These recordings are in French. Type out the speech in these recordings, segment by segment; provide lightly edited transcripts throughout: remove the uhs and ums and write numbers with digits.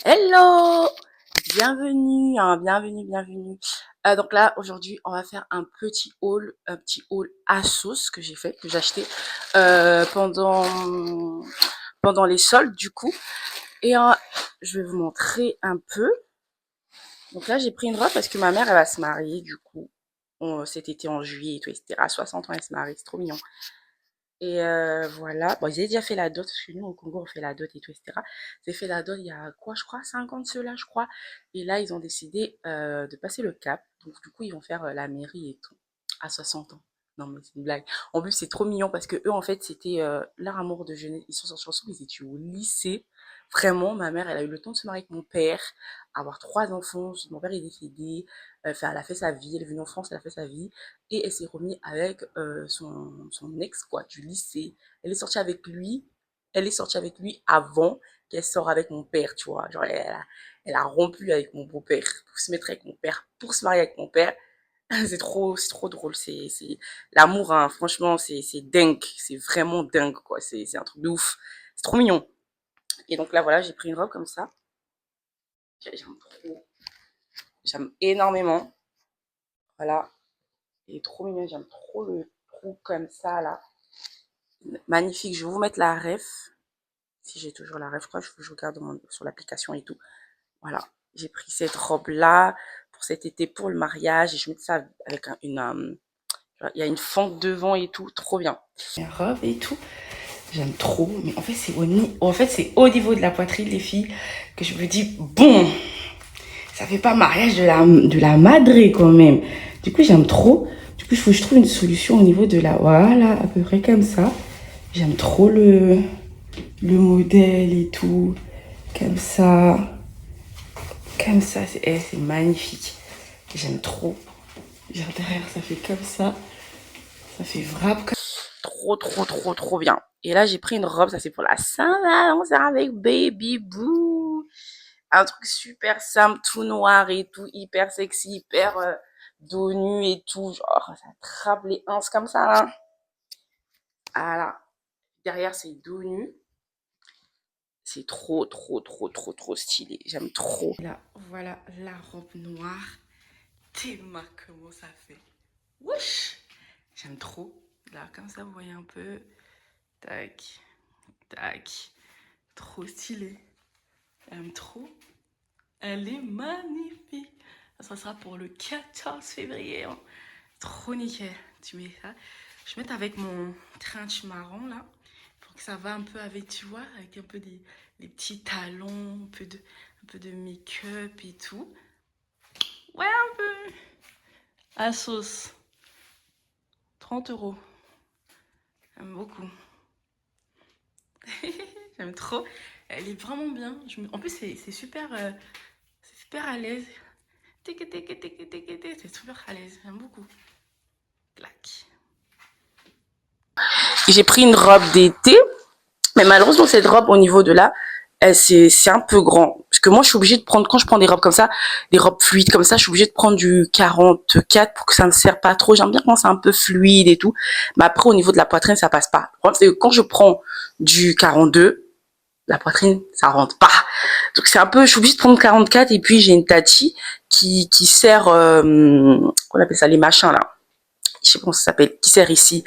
Hello! Bienvenue, hein, bienvenue. Donc là, aujourd'hui, on va faire un petit haul à sauce que j'ai fait, que j'ai acheté pendant les soldes du coup. Et je vais vous montrer un peu. Donc là, j'ai pris une robe parce que ma mère, elle va se marier du coup. Cet été en juillet et tout, etc. À 60 ans, elle se marie, c'est trop mignon. Et voilà. Bon, ils avaient déjà fait la dot, parce que nous, au Congo, on fait la dot et tout, etc. Ils avaient fait la dot il y a quoi, je crois, 50 ceux-là, je crois. Et là, ils ont décidé de passer le cap. Donc, du coup, ils vont faire la mairie et tout, à 60 ans. Non, mais c'est une blague. En plus, c'est trop mignon parce que eux, en fait, c'était leur amour de jeunesse. Ils sont sortis ensemble, ils étaient au lycée. Vraiment, ma mère, elle a eu le temps de se marier avec mon père, avoir 3 enfants. Mon père est décédé. Enfin, elle a fait sa vie. Elle est venue en France, elle a fait sa vie. Et elle s'est remise avec son ex, quoi, du lycée. Elle est sortie avec lui. Elle est sortie avec lui avant qu'elle sorte avec mon père, tu vois. Genre, elle a rompu avec mon beau-père pour se mettre avec mon père, pour se marier avec mon père. C'est trop drôle. L'amour, hein, franchement, c'est dingue. C'est vraiment dingue, quoi. C'est un truc de ouf. C'est trop mignon. Et donc là, voilà, j'ai pris une robe comme ça. J'aime trop. J'aime énormément. Voilà. Elle est trop mignonne. J'aime trop le trou comme ça, là. Magnifique. Je vais vous mettre la ref. Si j'ai toujours la ref, je crois que je regarde sur l'application et tout. Voilà. J'ai pris cette robe-là pour cet été, pour le mariage. Et je mets ça avec il y a une fente devant et tout. Trop bien. Une robe et tout. J'aime trop. Mais en fait, c'est au niveau de la poitrine, les filles, que je me dis, bon, ça fait pas mariage de la madré quand même. Du coup, j'aime trop. Du coup, il faut que je trouve une solution au niveau de la... Voilà, à peu près comme ça. J'aime trop le modèle et tout. Comme ça. Comme ça, c'est magnifique. J'aime trop. Genre derrière, ça fait comme ça. Ça fait wrap. Trop bien. Et là, j'ai pris une robe, ça c'est pour la Saint-Valentin avec Baby Boo. Un truc super simple, tout noir et tout, hyper sexy, hyper dos nu et tout. Genre, ça attrape les hanches comme ça, là. Voilà. Derrière, c'est dos nu. C'est trop stylé. J'aime trop. Là, voilà la robe noire. Tellement comment ça fait. Wesh! J'aime trop. Là, comme ça, vous voyez un peu. Tac, tac. Trop stylé. J'aime trop. Elle est magnifique. Ça sera pour le 14 février. Hein. Trop nickel. Tu mets ça. Je vais mettre avec mon trench marron là. Pour que ça va un peu avec, tu vois, avec un peu des petits talons, un peu de make-up et tout. Ouais, un peu. À sauce. 30 €. J'aime beaucoup. J'aime trop. Elle est vraiment bien. En plus, c'est super à l'aise. C'est super à l'aise. J'aime beaucoup. Clac. J'ai pris une robe d'été, mais malheureusement, cette robe, au niveau de là, c'est un peu grand. Parce que moi, je suis obligée de prendre, quand je prends des robes comme ça, des robes fluides comme ça, je suis obligée de prendre du 44 pour que ça ne serre pas trop. J'aime bien quand c'est un peu fluide et tout. Mais après, au niveau de la poitrine, ça passe pas. Le problème, c'est que quand je prends du 42, la poitrine, ça rentre pas. Donc c'est un peu, je suis obligée de prendre 44 et puis j'ai une tati qui sert, qu'on appelle ça, les machins là. Je sais pas comment ça s'appelle, qui sert ici.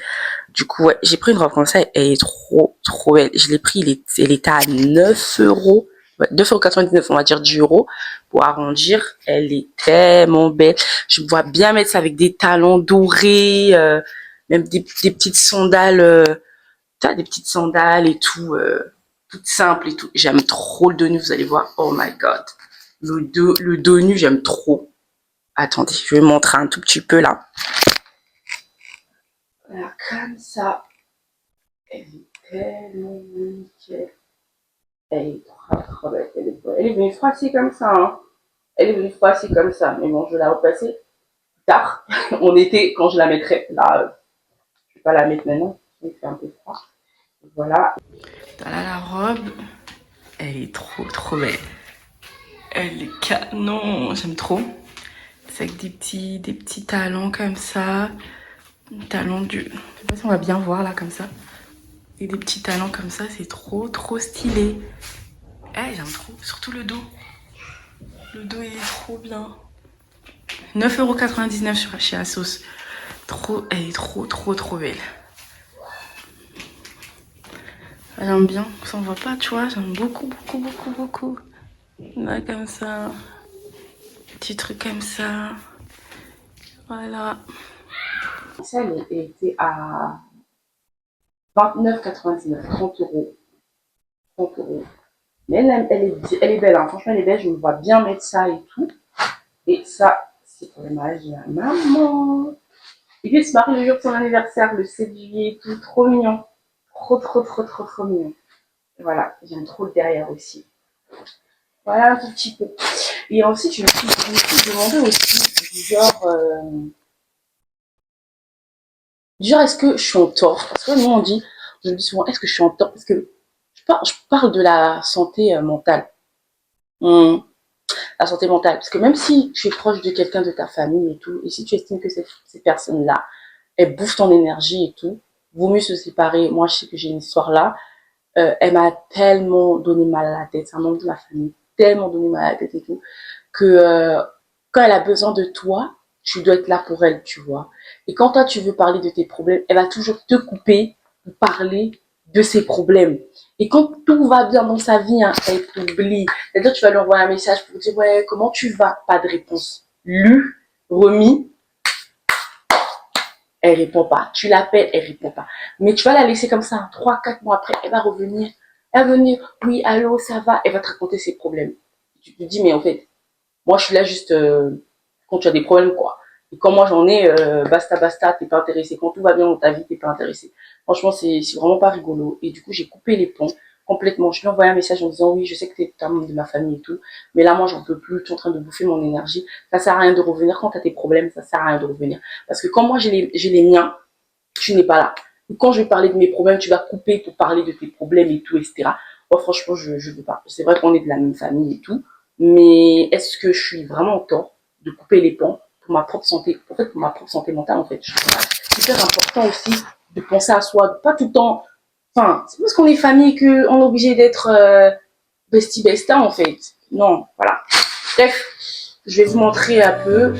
Du coup, ouais, j'ai pris une robe comme ça, elle est trop belle. Je l'ai pris, elle était à 9 euros. Ouais, 9,99 €, on va dire 10 euros pour arrondir. Elle est tellement belle. Je me vois bien mettre ça avec des talons dorés, même des petites sandales, des petites sandales et tout, toutes simples et tout. J'aime trop le dos nu, vous allez voir. Oh my god. Le dos nu, j'aime trop. Attendez, je vais montrer un tout petit peu là. Voilà, comme ça. Elle est tellement nickel. Elle est trop belle. Elle est venue froisser comme ça. Hein. Elle est venue froisser comme ça. Mais bon, je vais la repasser plus tard. En été, quand je la mettrai. Là, je vais pas la mettre maintenant. Il fait un peu froid. Voilà. Voilà la robe. Elle est trop belle. Elle est canon. J'aime trop. C'est avec des petits talons comme ça. Talons du... Je sais pas si on va bien voir là comme ça. Et des petits talons comme ça, c'est trop stylé. Eh, j'aime trop, surtout le dos. Le dos, il est trop bien. 9,99 € chez Asos. Trop, elle est trop belle. J'aime bien, ça on voit pas, tu vois, j'aime beaucoup. Là, comme ça, petit truc comme ça, voilà. Ça, elle était à 29,99 €, 30 €. Mais elle est belle, hein. Franchement, elle est belle, je me vois bien mettre ça et tout. Et ça, c'est pour le mariage de la maman. Et puis, elle se marie le jour de son anniversaire, le 7 juillet et tout, trop mignon. Trop mignon. Voilà, j'aime trop le derrière aussi. Voilà un tout petit peu. Et ensuite, je me suis demandé aussi, genre est-ce que je suis en tort? Parce que nous, je me dis souvent, est-ce que je suis en tort? Parce que je parle de la santé mentale. La santé mentale. Parce que même si tu es proche de quelqu'un de ta famille et tout, et si tu estimes que ces personnes-là, elles bouffent ton énergie et tout, vaut mieux se séparer. Moi, je sais que j'ai une histoire là. Elle m'a tellement donné mal à la tête, c'est un membre de ma famille, tellement donné mal à la tête et tout, que quand elle a besoin de toi, tu dois être là pour elle, tu vois. Et quand toi, tu veux parler de tes problèmes, elle va toujours te couper pour parler de ses problèmes. Et quand tout va bien dans sa vie, hein, elle t'oublie. C'est-à-dire, tu vas lui envoyer un message pour dire, ouais, comment tu vas? Pas de réponse. Lu, remis, elle répond pas. Tu l'appelles, elle répond pas. Mais tu vas la laisser comme ça, 3, 4 mois après, elle va revenir. Elle va venir, oui, allô, ça va. Elle va te raconter ses problèmes. Tu te dis, mais en fait, moi, je suis là juste quand tu as des problèmes, quoi. Et quand moi, j'en ai, basta, t'es pas intéressé. Quand tout va bien dans ta vie, t'es pas intéressé. Franchement, c'est vraiment pas rigolo. Et du coup, j'ai coupé les ponts complètement. Je lui ai envoyé un message en disant, oui, je sais que t'es un membre de ma famille et tout, mais là, moi, j'en peux plus. Tu es en train de bouffer mon énergie. Ça sert à rien de revenir quand t'as tes problèmes. Ça sert à rien de revenir. Parce que quand moi, j'ai les miens, tu n'es pas là. Et quand je vais parler de mes problèmes, tu vas couper pour parler de tes problèmes et tout, etc. Moi, franchement, je veux pas. C'est vrai qu'on est de la même famille et tout, mais est-ce que je suis vraiment en tort de couper les ponts pour ma propre santé, en fait, pour ma propre santé mentale, en fait. C'est hyper important aussi de penser à soi, pas tout le temps. Enfin, c'est parce qu'on est famille qu'on est obligé d'être bestie besta, en fait. Non, voilà. Bref, je vais vous montrer un peu.